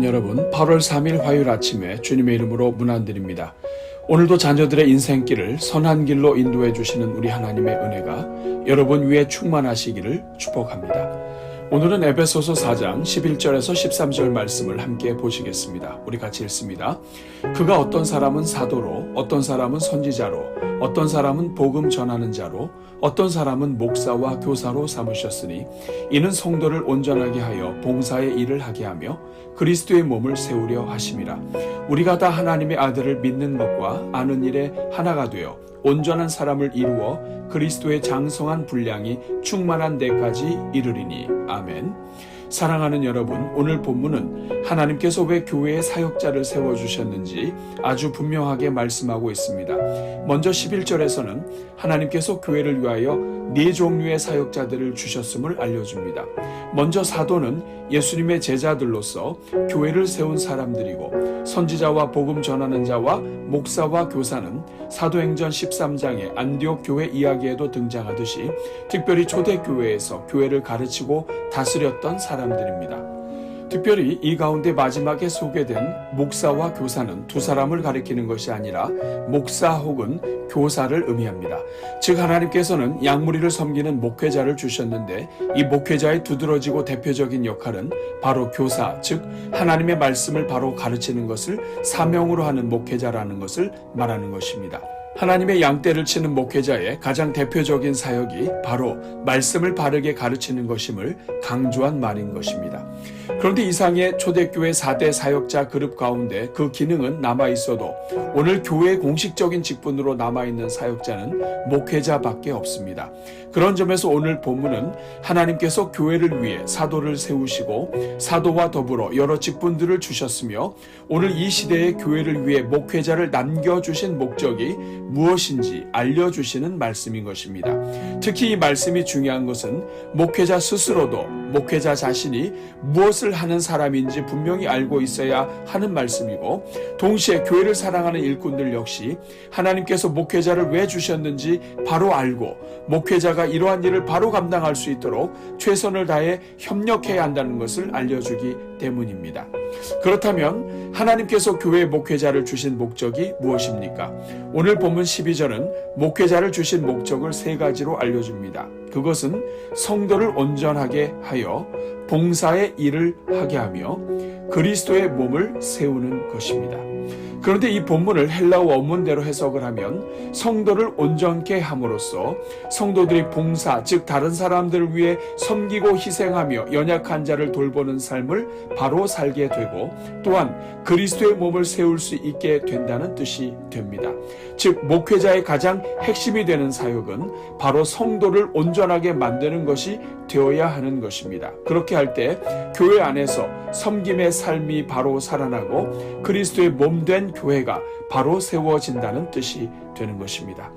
사랑하는 여러분, 8월 3일 화요일 아침에 주님의 이름으로 문안드립니다. 오늘도 자녀들의 인생길을 선한 길로 인도해 주시는 우리 하나님의 은혜가 여러분 위에 충만하시기를 축복합니다. 오늘은 에베소서 4장 11절에서 13절 말씀을 함께 보시겠습니다. 우리 같이 읽습니다. 그가 어떤 사람은 사도로, 어떤 사람은 선지자로, 어떤 사람은 복음 전하는 자로, 어떤 사람은 목사와 교사로 삼으셨으니 이는 성도를 온전하게 하여 봉사의 일을 하게 하며 그리스도의 몸을 세우려 하심이라. 우리가 다 하나님의 아들을 믿는 것과 아는 일에 하나가 되어 온전한 사람을 이루어 그리스도의 장성한 분량이 충만한 데까지 이르리니. 아멘. 사랑하는 여러분, 오늘 본문은 하나님께서 왜 교회에 사역자를 세워주셨는지 아주 분명하게 말씀하고 있습니다. 먼저 11절에서는 하나님께서 교회를 위하여 4종류의 사역자들을 주셨음을 알려줍니다. 먼저 사도는 예수님의 제자들로서 교회를 세운 사람들이고, 선지자와 복음 전하는 자와 목사와 교사는 사도행전 13장의 안디옥 교회 이야기에도 등장하듯이 특별히 초대교회에서 교회를 가르치고 다스렸던 사람들입니다. 특별히 이 가운데 마지막에 소개된 목사와 교사는 두 사람을 가리키는 것이 아니라 목사 혹은 교사를 의미합니다. 즉 하나님께서는 양무리를 섬기는 목회자를 주셨는데 이 목회자의 두드러지고 대표적인 역할은 바로 교사, 즉 하나님의 말씀을 바로 가르치는 것을 사명으로 하는 목회자라는 것을 말하는 것입니다. 하나님의 양떼를 치는 목회자의 가장 대표적인 사역이 바로 말씀을 바르게 가르치는 것임을 강조한 말인 것입니다. 그런데 이상의 초대교회 4대 사역자 그룹 가운데 그 기능은 남아있어도 오늘 교회의 공식적인 직분으로 남아있는 사역자는 목회자밖에 없습니다. 그런 점에서 오늘 본문은 하나님께서 교회를 위해 사도를 세우시고 사도와 더불어 여러 직분들을 주셨으며 오늘 이 시대의 교회를 위해 목회자를 남겨주신 목적이 무엇인지 알려주시는 말씀인 것입니다. 특히 이 말씀이 중요한 것은 목회자 스스로도 목회자 자신이 무엇을 하는 사람인지 분명히 알고 있어야 하는 말씀이고, 동시에 교회를 사랑하는 일꾼들 역시 하나님께서 목회자를 왜 주셨는지 바로 알고 목회자가 이러한 일을 바로 감당할 수 있도록 최선을 다해 협력해야 한다는 것을 알려주기 때문입니다. 그렇다면 하나님께서 교회에 목회자를 주신 목적이 무엇입니까? 오늘 본문 12절은 목회자를 주신 목적을 3가지로 알려줍니다. 그것은 성도를 온전하게 하여 봉사의 일을 하게 하며 그리스도의 몸을 세우는 것입니다. 그런데 이 본문을 헬라어 원문대로 해석을 하면 성도를 온전케 함으로써 성도들이 봉사, 즉 다른 사람들을 위해 섬기고 희생하며 연약한 자를 돌보는 삶을 바로 살게 되고 또한 그리스도의 몸을 세울 수 있게 된다는 뜻이 됩니다. 즉 목회자의 가장 핵심이 되는 사역은 바로 성도를 온전하게 만드는 것이 되어야 하는 것입니다. 그렇게 할 때 교회 안에서 섬김의 삶이 바로 살아나고 그리스도의 몸된 교회가 바로 세워진다는 뜻이 되는 것입니다.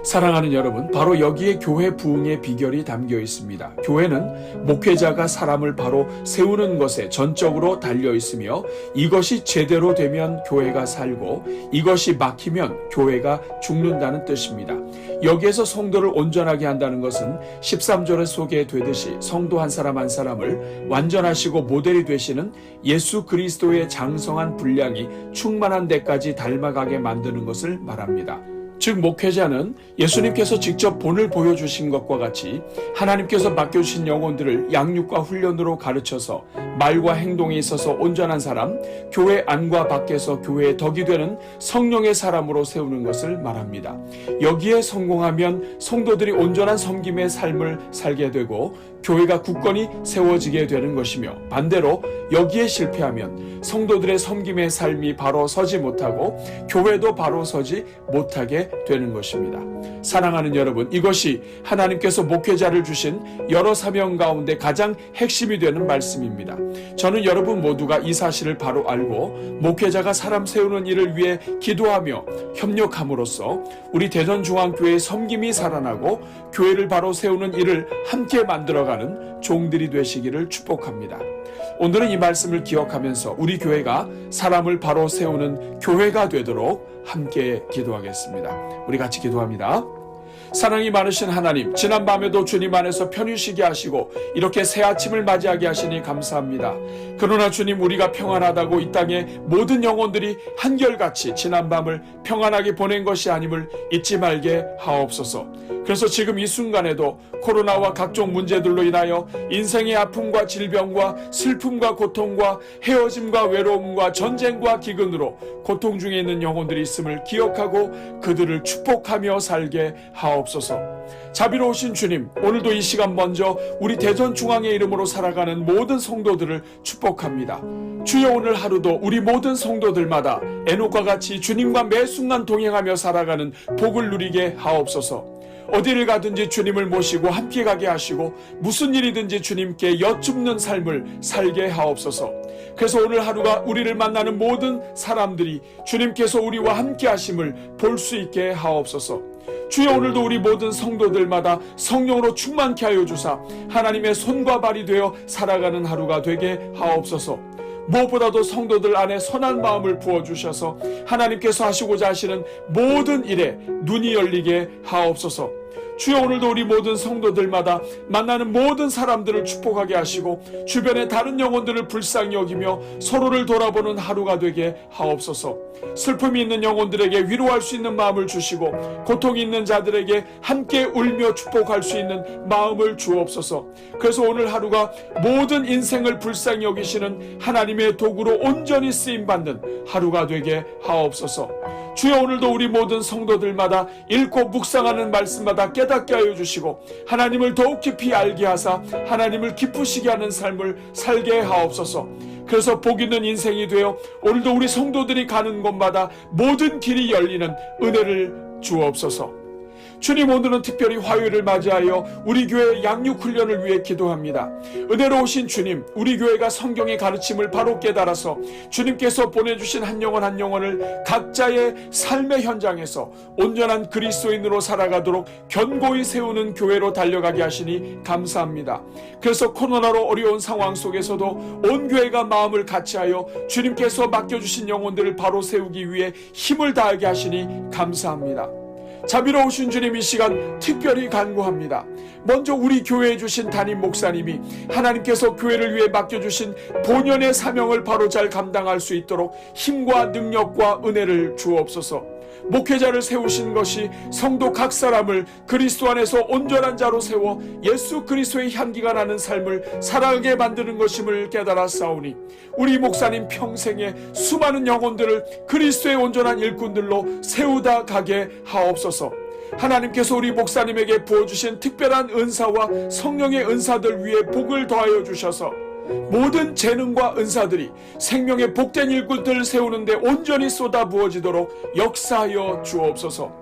사랑하는 여러분, 바로 여기에 교회 부흥의 비결이 담겨 있습니다. 교회는 목회자가 사람을 바로 세우는 것에 전적으로 달려 있으며 이것이 제대로 되면 교회가 살고 이것이 막히면 교회가 죽는다는 뜻입니다. 여기에서 성도를 온전하게 한다는 것은 13절에 소개되듯이 성도 한 사람 한 사람을 완전하시고 모델이 되시는 예수 그리스도의 장성한 분량이 충만한 데까지 닮아가게 만드는 것을 말합니다. 즉 목회자는 예수님께서 직접 본을 보여주신 것과 같이 하나님께서 맡겨주신 영혼들을 양육과 훈련으로 가르쳐서 말과 행동에 있어서 온전한 사람, 교회 안과 밖에서 교회의 덕이 되는 성령의 사람으로 세우는 것을 말합니다. 여기에 성공하면 성도들이 온전한 섬김의 삶을 살게 되고 교회가 굳건히 세워지게 되는 것이며, 반대로 여기에 실패하면 성도들의 섬김의 삶이 바로 서지 못하고 교회도 바로 서지 못하게 되는 것입니다. 사랑하는 여러분, 이것이 하나님께서 목회자를 주신 여러 사명 가운데 가장 핵심이 되는 말씀입니다. 저는 여러분 모두가 이 사실을 바로 알고 목회자가 사람 세우는 일을 위해 기도하며 협력함으로써 우리 대전중앙교회의 섬김이 살아나고 교회를 바로 세우는 일을 함께 만들어가는 종들이 되시기를 축복합니다. 오늘은 이 말씀을 기억하면서 우리 교회가 사람을 바로 세우는 교회가 되도록 함께 기도하겠습니다. 우리 같이 기도합니다. 사랑이 많으신 하나님, 지난 밤에도 주님 안에서 편히 쉬게 하시고 이렇게 새 아침을 맞이하게 하시니 감사합니다. 그러나 주님, 우리가 평안하다고 이 땅의 모든 영혼들이 한결같이 지난 밤을 평안하게 보낸 것이 아님을 잊지 말게 하옵소서. 그래서 지금 이 순간에도 코로나와 각종 문제들로 인하여 인생의 아픔과 질병과 슬픔과 고통과 헤어짐과 외로움과 전쟁과 기근으로 고통 중에 있는 영혼들이 있음을 기억하고 그들을 축복하며 살게 하옵소서. 자비로우신 주님, 오늘도 이 시간 먼저 우리 대전중앙의 이름으로 살아가는 모든 성도들을 축복합니다. 주여, 오늘 하루도 우리 모든 성도들마다 에녹과 같이 주님과 매 순간 동행하며 살아가는 복을 누리게 하옵소서. 어디를 가든지 주님을 모시고 함께 가게 하시고 무슨 일이든지 주님께 여쭙는 삶을 살게 하옵소서. 그래서 오늘 하루가 우리를 만나는 모든 사람들이 주님께서 우리와 함께 하심을 볼 수 있게 하옵소서. 주여, 오늘도 우리 모든 성도들마다 성령으로 충만케 하여 주사 하나님의 손과 발이 되어 살아가는 하루가 되게 하옵소서. 무엇보다도 성도들 안에 선한 마음을 부어주셔서 하나님께서 하시고자 하시는 모든 일에 눈이 열리게 하옵소서. 주여, 오늘도 우리 모든 성도들마다 만나는 모든 사람들을 축복하게 하시고 주변의 다른 영혼들을 불쌍히 여기며 서로를 돌아보는 하루가 되게 하옵소서. 슬픔이 있는 영혼들에게 위로할 수 있는 마음을 주시고 고통이 있는 자들에게 함께 울며 축복할 수 있는 마음을 주옵소서. 그래서 오늘 하루가 모든 인생을 불쌍히 여기시는 하나님의 도구로 온전히 쓰임받는 하루가 되게 하옵소서. 주여, 오늘도 우리 모든 성도들마다 읽고 묵상하는 말씀마다 깨닫게 하여 주시고 하나님을 더욱 깊이 알게 하사 하나님을 기쁘시게 하는 삶을 살게 하옵소서. 그래서 복 있는 인생이 되어 오늘도 우리 성도들이 가는 곳마다 모든 길이 열리는 은혜를 주옵소서. 주님, 오늘은 특별히 화요일을 맞이하여 우리 교회 양육훈련을 위해 기도합니다. 은혜로우신 주님, 우리 교회가 성경의 가르침을 바로 깨달아서 주님께서 보내주신 한 영혼 한 영혼을 각자의 삶의 현장에서 온전한 그리스도인으로 살아가도록 견고히 세우는 교회로 달려가게 하시니 감사합니다. 그래서 코로나로 어려운 상황 속에서도 온 교회가 마음을 같이하여 주님께서 맡겨주신 영혼들을 바로 세우기 위해 힘을 다하게 하시니 감사합니다. 자비로우신 주님, 이 시간 특별히 간구합니다. 먼저 우리 교회에 주신 담임 목사님이 하나님께서 교회를 위해 맡겨주신 본연의 사명을 바로 잘 감당할 수 있도록 힘과 능력과 은혜를 주옵소서. 목회자를 세우신 것이 성도 각 사람을 그리스도 안에서 온전한 자로 세워 예수 그리스도의 향기가 나는 삶을 살아가게 만드는 것임을 깨달아 싸우니 우리 목사님 평생에 수많은 영혼들을 그리스도의 온전한 일꾼들로 세우다 가게 하옵소서. 하나님께서 우리 목사님에게 부어주신 특별한 은사와 성령의 은사들 위에 복을 더하여 주셔서 모든 재능과 은사들이 생명의 복된 일꾼들을 세우는데 온전히 쏟아 부어지도록 역사하여 주옵소서.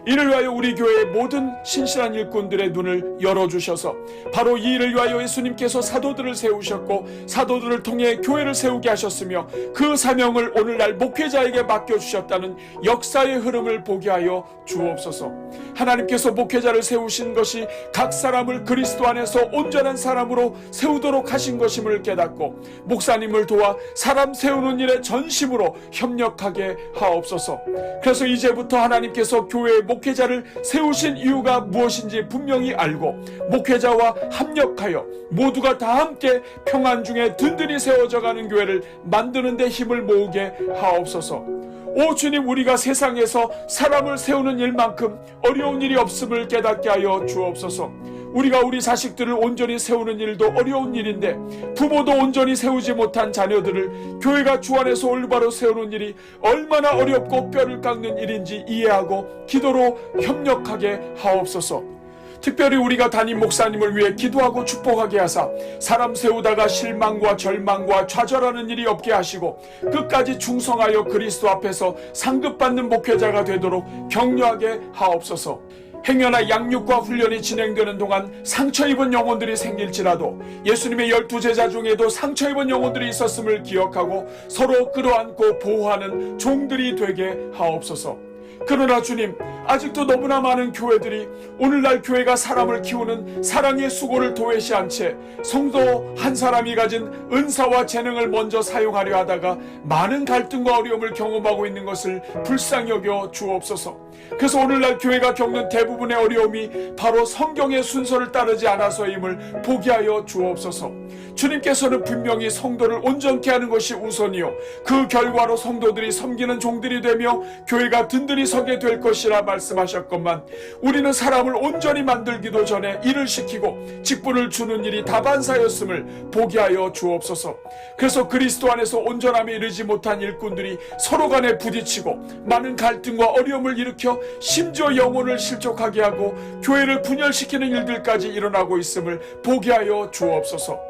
이를 위하여 우리 교회의 모든 신실한 일꾼들의 눈을 열어주셔서 바로 이 일을 위하여 예수님께서 사도들을 세우셨고 사도들을 통해 교회를 세우게 하셨으며 그 사명을 오늘날 목회자에게 맡겨주셨다는 역사의 흐름을 보게 하여 주옵소서. 하나님께서 목회자를 세우신 것이 각 사람을 그리스도 안에서 온전한 사람으로 세우도록 하신 것임을 깨닫고 목사님을 도와 사람 세우는 일에 전심으로 협력하게 하옵소서. 그래서 이제부터 하나님께서 교회의 목회자를 세우신 이유가 무엇인지 분명히 알고 목회자와 합력하여 모두가 다 함께 평안 중에 든든히 세워져가는 교회를 만드는 데 힘을 모으게 하옵소서. 오 주님, 우리가 세상에서 사람을 세우는 일만큼 어려운 일이 없음을 깨닫게 하여 주옵소서. 우리가 우리 자식들을 온전히 세우는 일도 어려운 일인데 부모도 온전히 세우지 못한 자녀들을 교회가 주 안에서 올바로 세우는 일이 얼마나 어렵고 뼈를 깎는 일인지 이해하고 기도로 협력하게 하옵소서. 특별히 우리가 담임 목사님을 위해 기도하고 축복하게 하사 사람 세우다가 실망과 절망과 좌절하는 일이 없게 하시고 끝까지 충성하여 그리스도 앞에서 상급받는 목회자가 되도록 격려하게 하옵소서. 행여나 양육과 훈련이 진행되는 동안 상처 입은 영혼들이 생길지라도 예수님의 12제자 중에도 상처 입은 영혼들이 있었음을 기억하고 서로 끌어안고 보호하는 종들이 되게 하옵소서. 그러나 주님, 아직도 너무나 많은 교회들이 오늘날 교회가 사람을 키우는 사랑의 수고를 도외시한 채 성도 한 사람이 가진 은사와 재능을 먼저 사용하려 하다가 많은 갈등과 어려움을 경험하고 있는 것을 불쌍히 여겨 주옵소서. 그래서 오늘날 교회가 겪는 대부분의 어려움이 바로 성경의 순서를 따르지 않아서임을 보게 하여 주옵소서. 주님께서는 분명히 성도를 온전케 하는 것이 우선이요, 그 결과로 성도들이 섬기는 종들이 되며 교회가 든든히 서게 될 것이라 말씀하셨건만, 우리는 사람을 온전히 만들기도 전에 일을 시키고 직분을 주는 일이 다반사였음을 보게 하여 주옵소서. 그래서 그리스도 안에서 온전함에 이르지 못한 일꾼들이 서로 간에 부딪히고 많은 갈등과 어려움을 일으켜 심지어 영혼을 실족하게 하고 교회를 분열시키는 일들까지 일어나고 있음을 보게 하여 주옵소서.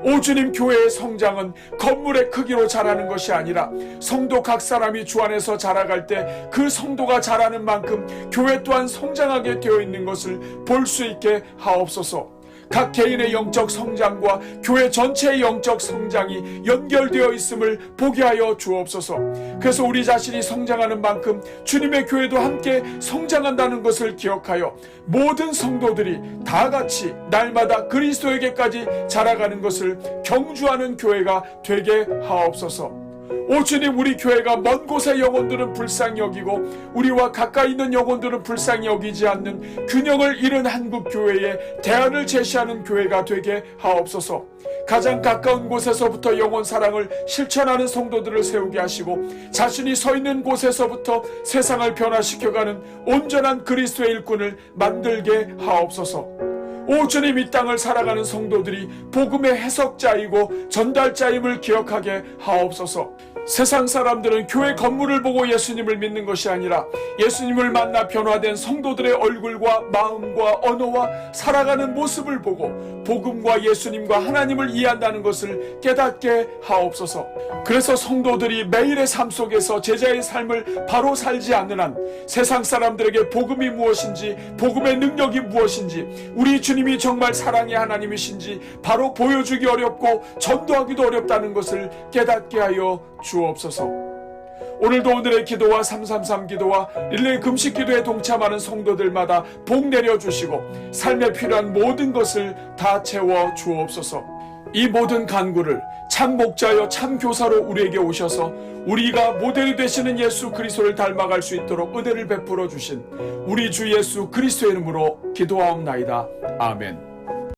오 주님, 교회의 성장은 건물의 크기로 자라는 것이 아니라 성도 각 사람이 주 안에서 자라갈 때 그 성도가 자라는 만큼 교회 또한 성장하게 되어 있는 것을 볼 수 있게 하옵소서. 각 개인의 영적 성장과 교회 전체의 영적 성장이 연결되어 있음을 보게 하여 주옵소서. 그래서 우리 자신이 성장하는 만큼 주님의 교회도 함께 성장한다는 것을 기억하여 모든 성도들이 다 같이 날마다 그리스도에게까지 자라가는 것을 경주하는 교회가 되게 하옵소서. 오 주님, 우리 교회가 먼 곳의 영혼들은 불쌍히 여기고 우리와 가까이 있는 영혼들은 불쌍히 여기지 않는 균형을 잃은 한국 교회에 대안을 제시하는 교회가 되게 하옵소서. 가장 가까운 곳에서부터 영혼 사랑을 실천하는 성도들을 세우게 하시고 자신이 서 있는 곳에서부터 세상을 변화시켜가는 온전한 그리스도의 일꾼을 만들게 하옵소서. 오 주님, 이 땅을 살아가는 성도들이 복음의 해석자이고 전달자임을 기억하게 하옵소서. 세상 사람들은 교회 건물을 보고 예수님을 믿는 것이 아니라 예수님을 만나 변화된 성도들의 얼굴과 마음과 언어와 살아가는 모습을 보고 복음과 예수님과 하나님을 이해한다는 것을 깨닫게 하옵소서. 그래서 성도들이 매일의 삶 속에서 제자의 삶을 바로 살지 않는 한 세상 사람들에게 복음이 무엇인지, 복음의 능력이 무엇인지, 우리 주님이 정말 사랑의 하나님이신지 바로 보여주기 어렵고 전도하기도 어렵다는 것을 깨닫게 하여 주옵소서. 오늘도 오늘의 기도와 333 기도와 릴레이 금식 기도에 동참하는 성도들마다 복 내려주시고 삶에 필요한 모든 것을 다 채워 주옵소서. 이 모든 간구를 참 목자여 참 교사로 우리에게 오셔서 우리가 모델이 되시는 예수 그리스도를 닮아갈 수 있도록 은혜를 베풀어 주신 우리 주 예수 그리스도의 이름으로 기도하옵나이다. 아멘.